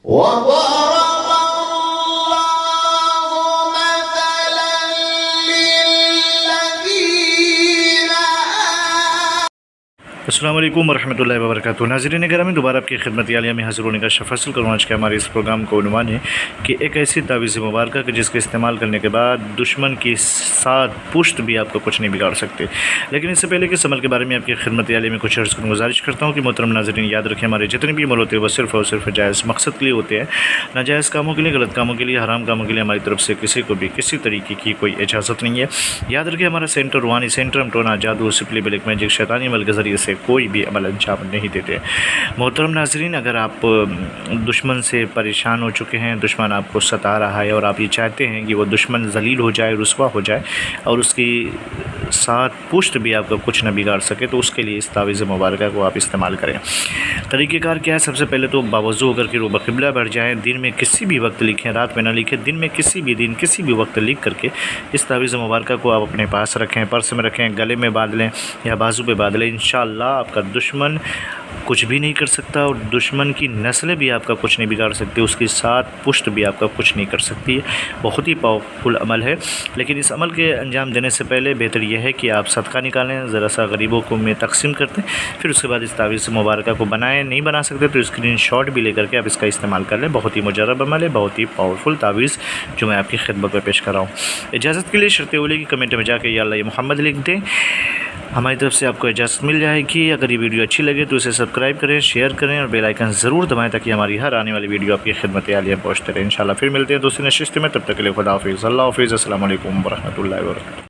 وضرب الله مثلا للذين السلام علیکم ورحمۃ اللہ وبرکاتہ۔ ناظرین گرامی، دوبارہ آپ کی خدمت عالیہ میں حاضر ہونے کا شرف حاصل کروں۔ آج کے ہمارے اس پروگرام کا عنوان ہے کہ ایک ایسی تعویذ مبارکہ کہ جس کے استعمال کرنے کے بعد دشمن کی 7 پشت بھی آپ کو کچھ نہیں بگاڑ سکتے۔ لیکن اس سے پہلے کہ اس عمل کے بارے میں آپ کی خدمت عالیہ میں کچھ عرض کروں، گزارش کرتا ہوں کہ محترم ناظرین یاد رکھیں، ہمارے جتنے بھی عمل ہوتے ہیں وہ صرف اور صرف جائز مقصد کے لیے ہوتے ہیں، ناجائز کاموں کے لیے، غلط کاموں کے لیے، حرام کاموں کے لیے ہماری طرف سے کسی کو بھی کسی طریقے کی کوئی اجازت نہیں ہے۔ یاد رکھیں، ہمارا سینٹر روحانی سینٹر، ہم ٹونا، جادو، سپلی، بلیک میجک، شیطانی عمل کے ذریعے سے کوئی بھی عمل انجام نہیں دیتے۔ محترم ناظرین، اگر آپ دشمن سے پریشان ہو چکے ہیں، دشمن آپ کو ستا رہا ہے اور آپ یہ چاہتے ہیں کہ وہ دشمن ذلیل ہو جائے، رسوا ہو جائے اور اس کی 7 پشت بھی آپ کا کچھ نہ بگاڑ سکے، تو اس کے لیے اس تعویذ مبارکہ کو آپ استعمال کریں۔ طریقہ کار کیا ہے؟ سب سے پہلے تو باوضو ہو کر کے رب قبلہ بیٹھ جائیں، دن میں کسی بھی وقت لکھیں، رات میں نہ لکھیں، دن میں کسی بھی دن کسی بھی وقت لکھ کر کے اس تعویذ مبارکہ کو آپ اپنے پاس رکھیں، پرس میں رکھیں، گلے میں باندھ لیں یا بازو پہ باندھ لیں۔ انشاءاللہ آپ کا دشمن کچھ بھی نہیں کر سکتا اور دشمن کی نسلیں بھی آپ کا کچھ نہیں بگاڑ سکتی، اس کی 7 پشت بھی آپ کا کچھ نہیں کر سکتی ہے۔ بہت ہی پاورفل عمل ہے، لیکن اس عمل کے انجام دینے سے پہلے بہتر یہ ہے کہ آپ صدقہ نکالیں، ذرا سا غریبوں کو میں تقسیم کرتے ہیں، پھر اس کے بعد اس تعویذ مبارکہ کو بنائیں۔ نہیں بنا سکتے تو اسکرین شاٹ بھی لے کر کے آپ اس کا استعمال کر لیں۔ بہت ہی مجرب عمل ہے، بہت ہی پاورفل تعویذ جو میں آپ کی خدمت میں پیش کر رہا ہوں۔ اجازت کے لیے شرط اولی کی کمنٹ میں جا کے یا اللہ یا محمد لکھ دیں، ہماری طرف سے آپ کو اجازت مل جائے گی۔ اگر یہ ویڈیو اچھی لگے تو اسے سبسکرائب کریں، شیئر کریں اور بیل آئیکن ضرور دبائیں تاکہ ہماری ہر آنے والی ویڈیو آپ کی خدمت عالیہ پہنچتے رہے۔ انشاءاللہ پھر ملتے ہیں دوسری نشست میں، تب تک کے لیے خدا حافظ، اللہ حافظ، السلام علیکم ورحمۃ اللہ وبرکاتہ۔